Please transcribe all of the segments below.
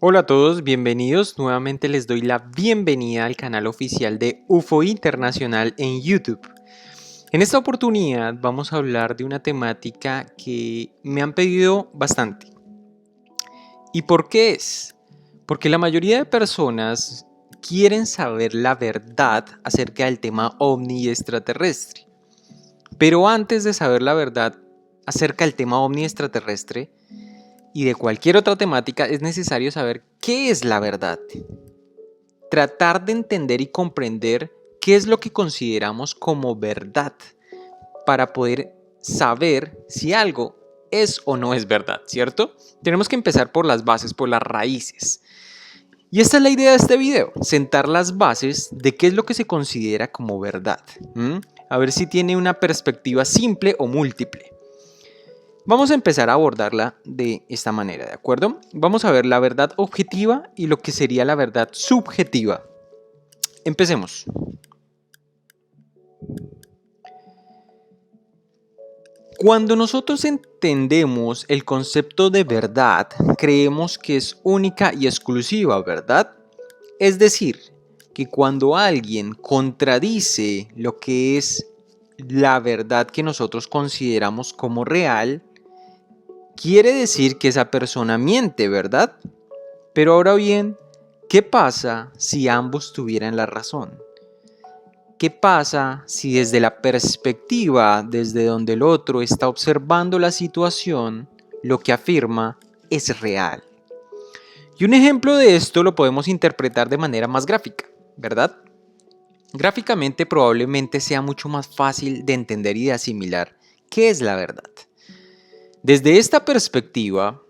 Hola a todos, bienvenidos. Nuevamente les doy la bienvenida al canal oficial de UFO Internacional en YouTube. En esta oportunidad vamos a hablar de una temática que me han pedido bastante. ¿Y por qué es? Porque la mayoría de personas quieren saber la verdad acerca del tema ovni y extraterrestre. Pero antes de saber la verdad acerca del tema ovni extraterrestre, y de cualquier otra temática, es necesario saber qué es la verdad. Tratar de entender y comprender qué es lo que consideramos como verdad para poder saber si algo es o no es verdad, ¿cierto? Tenemos que empezar por las bases, por las raíces. Y esta es la idea de este video, sentar las bases de qué es lo que se considera como verdad. A ver si tiene una perspectiva simple o múltiple. Vamos a empezar a abordarla de esta manera, ¿de acuerdo? Vamos a ver la verdad objetiva y lo que sería la verdad subjetiva. Empecemos. Cuando nosotros entendemos el concepto de verdad, creemos que es única y exclusiva, ¿verdad? Es decir, que cuando alguien contradice lo que es la verdad que nosotros consideramos como real, quiere decir que esa persona miente, ¿verdad? Pero ahora bien, ¿qué pasa si ambos tuvieran la razón? ¿Qué pasa si desde la perspectiva, desde donde el otro está observando la situación, lo que afirma es real? Y un ejemplo de esto lo podemos interpretar de manera más gráfica, ¿verdad? Gráficamente probablemente sea mucho más fácil de entender y de asimilar qué es la verdad. Desde esta perspectiva,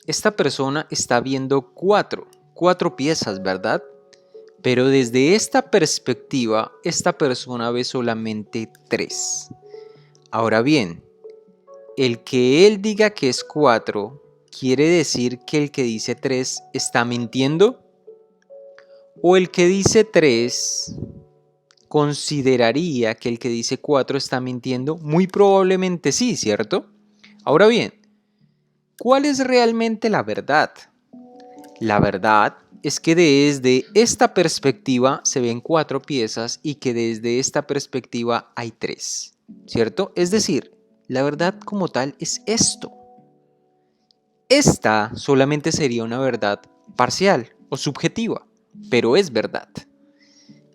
esta persona está viendo cuatro piezas, ¿verdad? Pero desde esta perspectiva, esta persona ve solamente tres. Ahora bien, el que él diga que es 4, ¿quiere decir que el que dice 3 está mintiendo? ¿O el que dice 3 consideraría que el que dice 4 está mintiendo? Muy probablemente sí, ¿cierto? Ahora bien, ¿cuál es realmente la verdad? La verdad es que desde esta perspectiva se ven 4 piezas y que desde esta perspectiva hay 3, ¿cierto? Es decir, la verdad como tal es esto. Esta solamente sería una verdad parcial o subjetiva, pero es verdad.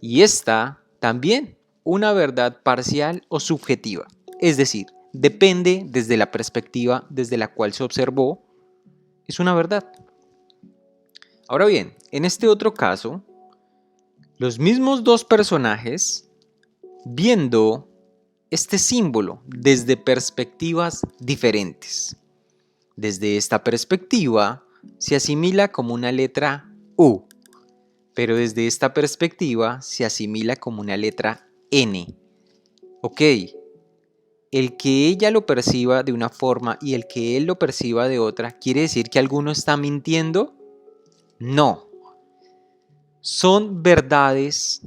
Y esta también, una verdad parcial o subjetiva. Es decir, depende desde la perspectiva desde la cual se observó, es una verdad. Ahora bien, en este otro caso, los mismos dos personajes viendo este símbolo desde perspectivas diferentes. Desde esta perspectiva se asimila como una letra U, pero desde esta perspectiva se asimila como una letra N. Ok, el que ella lo perciba de una forma y el que él lo perciba de otra, ¿quiere decir que alguno está mintiendo? No. Son verdades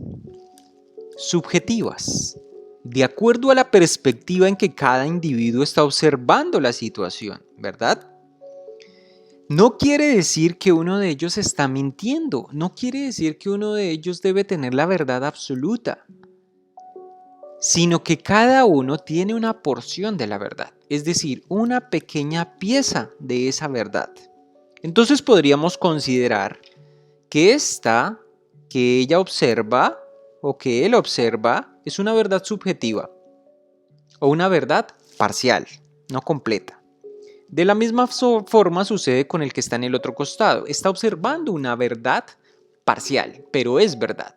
subjetivas, de acuerdo a la perspectiva en que cada individuo está observando la situación, ¿verdad? No quiere decir que uno de ellos está mintiendo, no quiere decir que uno de ellos debe tener la verdad absoluta, sino que cada uno tiene una porción de la verdad, es decir, una pequeña pieza de esa verdad. Entonces podríamos considerar que esta que ella observa o que él observa es una verdad subjetiva o una verdad parcial, no completa. De la misma forma sucede con el que está en el otro costado. Está observando una verdad parcial, pero es verdad.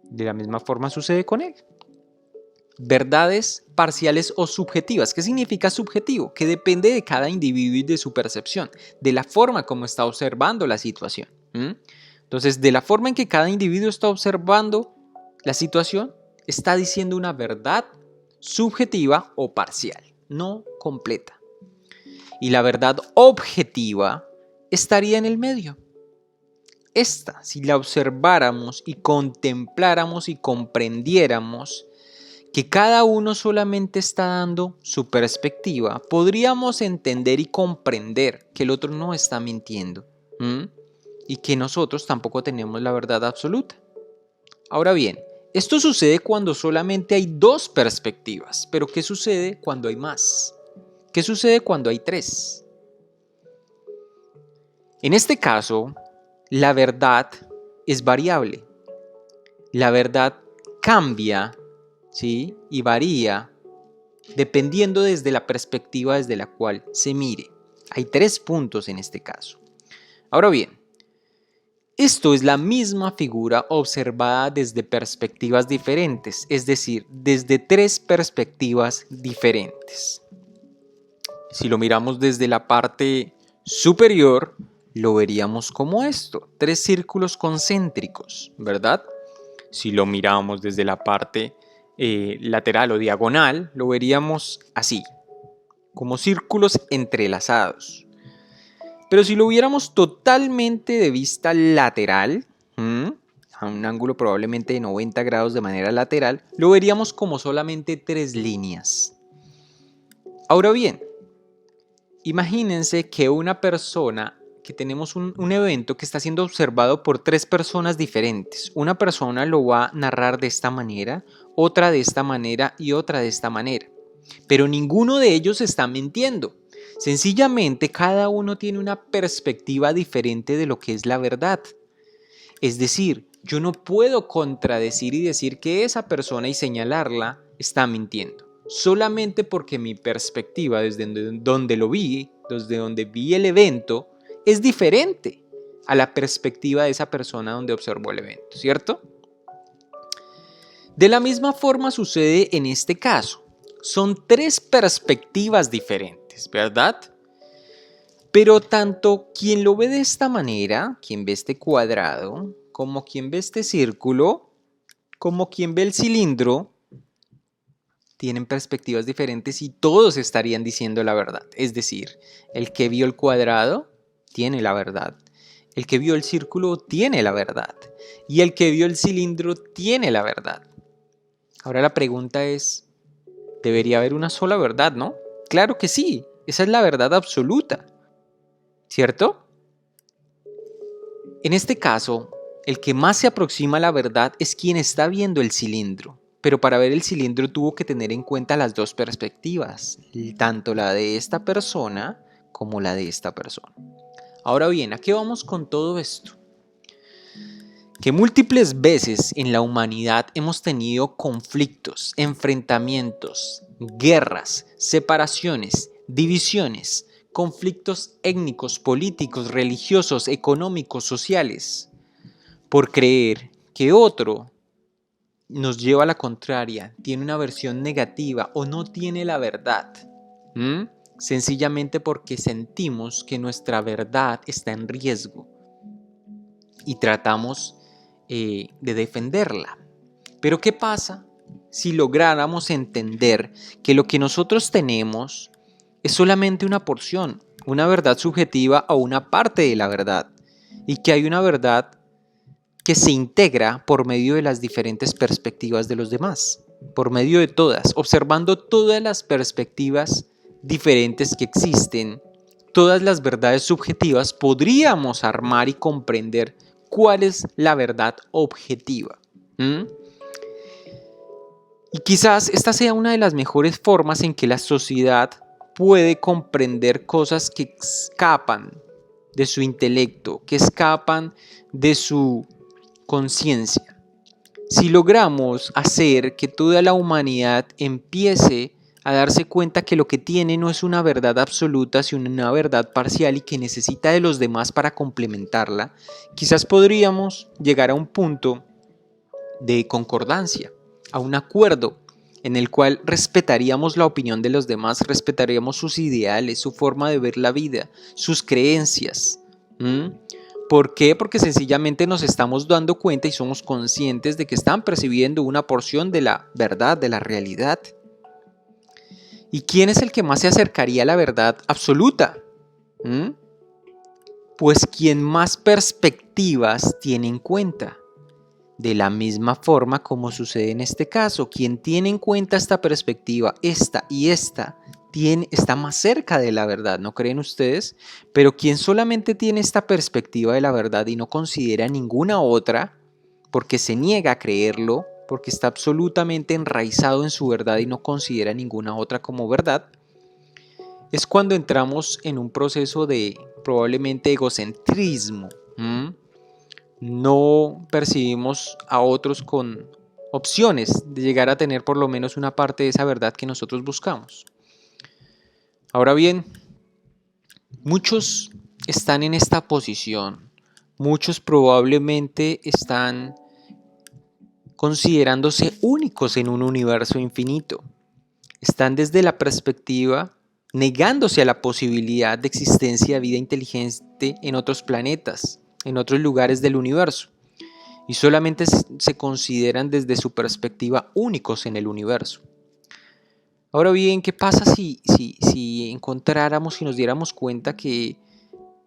De la misma forma sucede con él. Verdades parciales o subjetivas. ¿Qué significa subjetivo? Que depende de cada individuo y de su percepción, de la forma como está observando la situación. Entonces, de la forma en que cada individuo está observando la situación, está diciendo una verdad subjetiva o parcial, no completa. Y la verdad objetiva estaría en el medio. Esta, si la observáramos y contempláramos y comprendiéramos que cada uno solamente está dando su perspectiva, podríamos entender y comprender que el otro no está mintiendo. y que nosotros tampoco tenemos la verdad absoluta. Ahora bien, esto sucede cuando solamente hay dos perspectivas, pero ¿qué sucede cuando hay más? ¿Qué sucede cuando hay tres? En este caso, la verdad es variable. La verdad cambia, ¿sí? Y varía dependiendo desde la perspectiva desde la cual se mire. Hay 3 puntos en este caso. Ahora bien, esto es la misma figura observada desde perspectivas diferentes, es decir, desde 3 perspectivas diferentes. Si lo miramos desde la parte superior, lo veríamos como esto, 3 círculos concéntricos, ¿verdad? Si lo miramos desde la parte lateral o diagonal, lo veríamos así, como círculos entrelazados. Pero si lo viéramos totalmente de vista lateral, a un ángulo probablemente de 90 grados de manera lateral, lo veríamos como solamente 3 líneas. Ahora bien, imagínense que una persona, que tenemos un evento que está siendo observado por 3 personas diferentes. Una persona lo va a narrar de esta manera, otra de esta manera y otra de esta manera. Pero ninguno de ellos está mintiendo. Sencillamente cada uno tiene una perspectiva diferente de lo que es la verdad. Es decir, yo no puedo contradecir y decir que esa persona y señalarla está mintiendo. Solamente porque mi perspectiva desde donde lo vi, desde donde vi el evento, es diferente a la perspectiva de esa persona donde observó el evento, ¿cierto? De la misma forma sucede en este caso. Son 3 perspectivas diferentes, ¿verdad? Pero tanto quien lo ve de esta manera, quien ve este cuadrado, como quien ve este círculo, como quien ve el cilindro, tienen perspectivas diferentes y todos estarían diciendo la verdad. Es decir, el que vio el cuadrado tiene la verdad. El que vio el círculo tiene la verdad. Y el que vio el cilindro tiene la verdad. Ahora la pregunta es, ¿debería haber una sola verdad, no? Claro que sí, esa es la verdad absoluta, ¿cierto? En este caso, el que más se aproxima a la verdad es quien está viendo el cilindro. Pero para ver el cilindro tuvo que tener en cuenta las 2 perspectivas, tanto la de esta persona como la de esta persona. Ahora bien, ¿a qué vamos con todo esto? Que múltiples veces en la humanidad hemos tenido conflictos, enfrentamientos, guerras, separaciones, divisiones, conflictos étnicos, políticos, religiosos, económicos, sociales, por creer que otro nos lleva a la contraria, tiene una versión negativa o no tiene la verdad. Sencillamente porque sentimos que nuestra verdad está en riesgo y tratamos de defenderla. Pero ¿qué pasa si lográramos entender que lo que nosotros tenemos es solamente una porción, una verdad subjetiva o una parte de la verdad, y que hay una verdad que se integra por medio de las diferentes perspectivas de los demás, por medio de todas, observando todas las perspectivas diferentes que existen, todas las verdades subjetivas, podríamos armar y comprender cuál es la verdad objetiva. Y quizás esta sea una de las mejores formas en que la sociedad puede comprender cosas que escapan de su intelecto, que escapan de su conciencia. Si logramos hacer que toda la humanidad empiece a darse cuenta que lo que tiene no es una verdad absoluta, sino una verdad parcial y que necesita de los demás para complementarla, quizás podríamos llegar a un punto de concordancia, a un acuerdo en el cual respetaríamos la opinión de los demás, respetaríamos sus ideales, su forma de ver la vida, sus creencias. ¿Por qué? Porque sencillamente nos estamos dando cuenta y somos conscientes de que están percibiendo una porción de la verdad, de la realidad. ¿Y quién es el que más se acercaría a la verdad absoluta? Pues quien más perspectivas tiene en cuenta. De la misma forma como sucede en este caso, quien tiene en cuenta esta perspectiva, esta y esta, está más cerca de la verdad, ¿no creen ustedes? Pero quien solamente tiene esta perspectiva de la verdad y no considera ninguna otra, porque se niega a creerlo, porque está absolutamente enraizado en su verdad y no considera ninguna otra como verdad, es cuando entramos en un proceso de probablemente egocentrismo. No percibimos a otros con opciones de llegar a tener por lo menos una parte de esa verdad que nosotros buscamos. Ahora bien, muchos están en esta posición, muchos probablemente están considerándose únicos en un universo infinito. Están desde la perspectiva negándose a la posibilidad de existencia de vida inteligente en otros planetas, en otros lugares del universo, y solamente se consideran desde su perspectiva únicos en el universo. Ahora bien, ¿qué pasa si encontráramos y nos diéramos cuenta que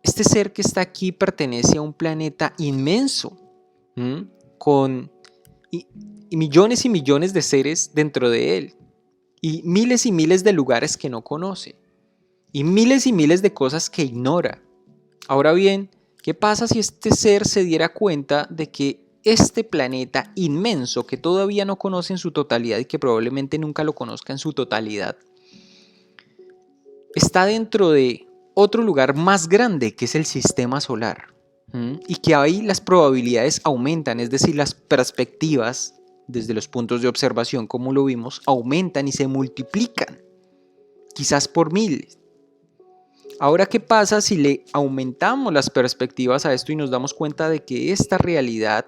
este ser que está aquí pertenece a un planeta inmenso, con y millones y millones de seres dentro de él, y miles de lugares que no conoce, y miles de cosas que ignora? Ahora bien, ¿qué pasa si este ser se diera cuenta de que este planeta inmenso que todavía no conoce en su totalidad y que probablemente nunca lo conozca en su totalidad, está dentro de otro lugar más grande que es el sistema solar? Y que ahí las probabilidades aumentan, es decir, las perspectivas desde los puntos de observación, como lo vimos, aumentan y se multiplican, quizás por miles. Ahora, ¿qué pasa si le aumentamos las perspectivas a esto y nos damos cuenta de que esta realidad,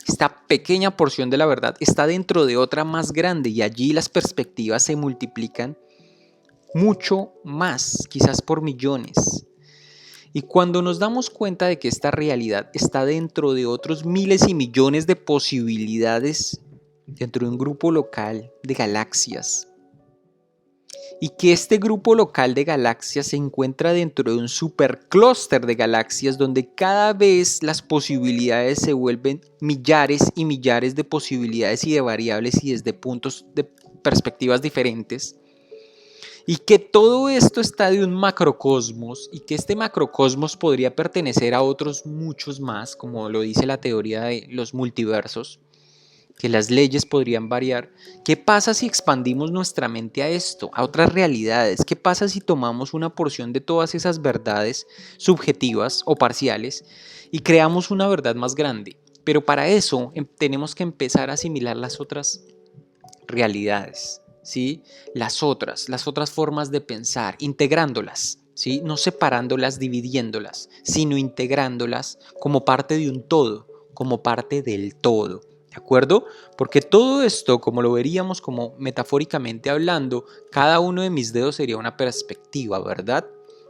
esta pequeña porción de la verdad, está dentro de otra más grande y allí las perspectivas se multiplican mucho más, quizás por millones? Y cuando nos damos cuenta de que esta realidad está dentro de otros miles y millones de posibilidades, dentro de un grupo local de galaxias, y que este grupo local de galaxias se encuentra dentro de un superclúster de galaxias donde cada vez las posibilidades se vuelven millares y millares de posibilidades y de variables y desde puntos de perspectivas diferentes, y que todo esto está de un macrocosmos y que este macrocosmos podría pertenecer a otros muchos más, como lo dice la teoría de los multiversos, que las leyes podrían variar. ¿Qué pasa si expandimos nuestra mente a esto, a otras realidades? ¿Qué pasa si tomamos una porción de todas esas verdades subjetivas o parciales y creamos una verdad más grande? Pero para eso tenemos que empezar a asimilar las otras realidades, ¿sí? Las otras formas de pensar, integrándolas, ¿sí? No separándolas, dividiéndolas, sino integrándolas como parte de un todo, como parte del todo. ¿De acuerdo? Porque todo esto, como lo veríamos como metafóricamente hablando, cada uno de mis dedos sería una perspectiva, ¿verdad?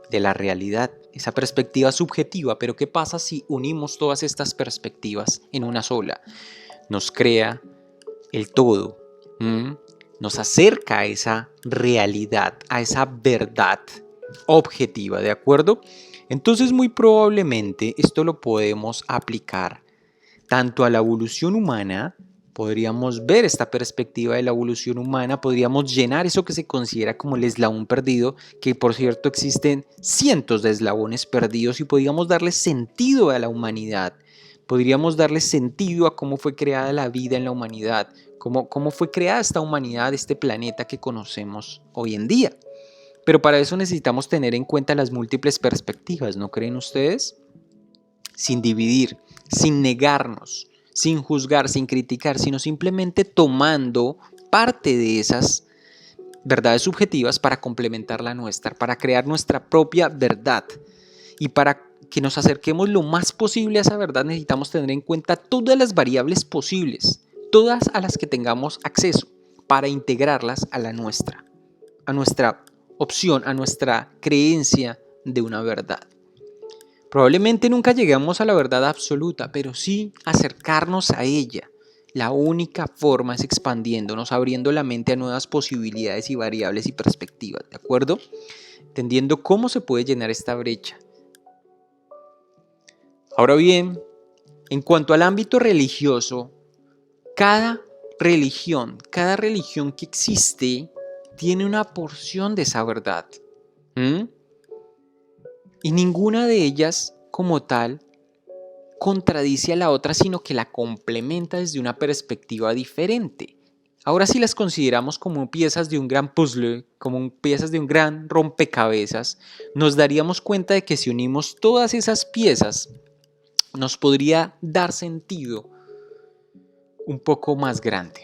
De la realidad, esa perspectiva subjetiva. Pero ¿qué pasa si unimos todas estas perspectivas en una sola? Nos crea el todo, nos acerca a esa realidad, a esa verdad objetiva, ¿de acuerdo? Entonces muy probablemente esto lo podemos aplicar tanto a la evolución humana. Podríamos ver esta perspectiva de la evolución humana, podríamos llenar eso que se considera como el eslabón perdido, que por cierto existen cientos de eslabones perdidos, y podríamos darle sentido a la humanidad, podríamos darle sentido a cómo fue creada la vida en la humanidad, cómo fue creada esta humanidad, este planeta que conocemos hoy en día. Pero para eso necesitamos tener en cuenta las múltiples perspectivas, ¿no creen ustedes? Sin dividir, sin negarnos, sin juzgar, sin criticar, sino simplemente tomando parte de esas verdades subjetivas para complementar la nuestra, para crear nuestra propia verdad. Y para que nos acerquemos lo más posible a esa verdad necesitamos tener en cuenta todas las variables posibles, todas a las que tengamos acceso, para integrarlas a la nuestra opción, a nuestra creencia de una verdad. Probablemente nunca lleguemos a la verdad absoluta, pero sí acercarnos a ella. La única forma es expandiéndonos, abriendo la mente a nuevas posibilidades y variables y perspectivas, ¿de acuerdo? Entendiendo cómo se puede llenar esta brecha. Ahora bien, en cuanto al ámbito religioso, cada religión que existe tiene una porción de esa verdad. Y ninguna de ellas, como tal, contradice a la otra, sino que la complementa desde una perspectiva diferente. Ahora si las consideramos como piezas de un gran puzzle, como piezas de un gran rompecabezas, nos daríamos cuenta de que si unimos todas esas piezas, nos podría dar sentido un poco más grande.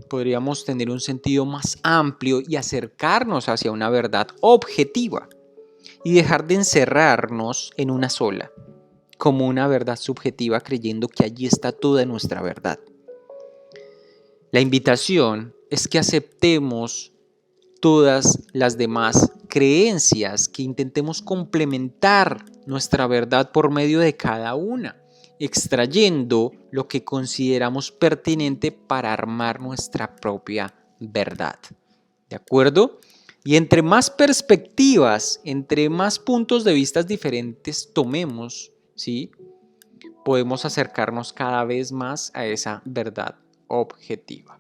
Podríamos tener un sentido más amplio y acercarnos hacia una verdad objetiva y dejar de encerrarnos en una sola, como una verdad subjetiva, creyendo que allí está toda nuestra verdad. La invitación es que aceptemos todas las demás creencias, que intentemos complementar nuestra verdad por medio de cada una, extrayendo lo que consideramos pertinente para armar nuestra propia verdad. ¿De acuerdo? Y entre más perspectivas, entre más puntos de vista diferentes tomemos, ¿sí?, podemos acercarnos cada vez más a esa verdad objetiva.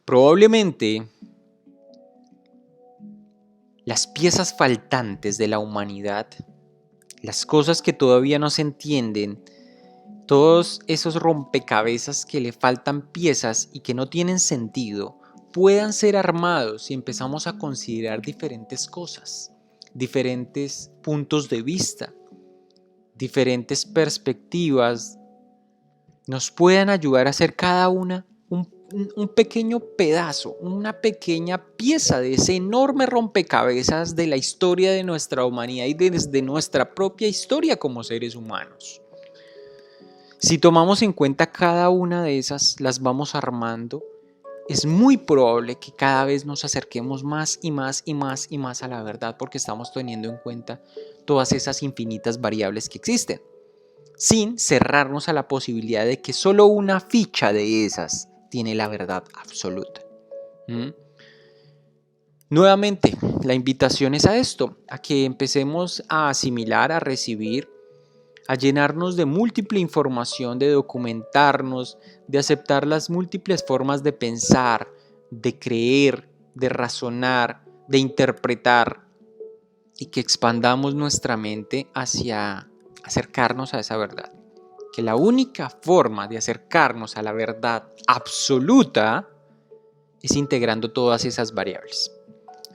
Probablemente las piezas faltantes de la humanidad, las cosas que todavía no se entienden, todos esos rompecabezas que le faltan piezas y que no tienen sentido, puedan ser armados si empezamos a considerar diferentes cosas, diferentes puntos de vista, diferentes perspectivas, nos puedan ayudar a hacer cada una un pequeño pedazo, una pequeña pieza de ese enorme rompecabezas de la historia de nuestra humanidad y desde nuestra propia historia como seres humanos. Si tomamos en cuenta cada una de esas, las vamos armando, es muy probable que cada vez nos acerquemos más y más y más y más a la verdad, porque estamos teniendo en cuenta todas esas infinitas variables que existen, sin cerrarnos a la posibilidad de que solo una ficha de esas tiene la verdad absoluta. Nuevamente, la invitación es a esto, a que empecemos a asimilar, a recibir, a llenarnos de múltiple información, de documentarnos, de aceptar las múltiples formas de pensar, de creer, de razonar, de interpretar, y que expandamos nuestra mente hacia acercarnos a esa verdad. Que la única forma de acercarnos a la verdad absoluta es integrando todas esas variables.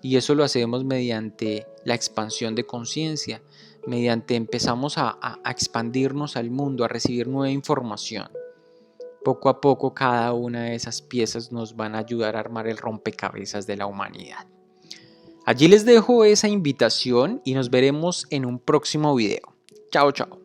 Y eso lo hacemos mediante la expansión de conciencia, mediante empezamos a expandirnos al mundo, a recibir nueva información. Poco a poco cada una de esas piezas nos van a ayudar a armar el rompecabezas de la humanidad. Allí les dejo esa invitación y nos veremos en un próximo video. Chao, chao.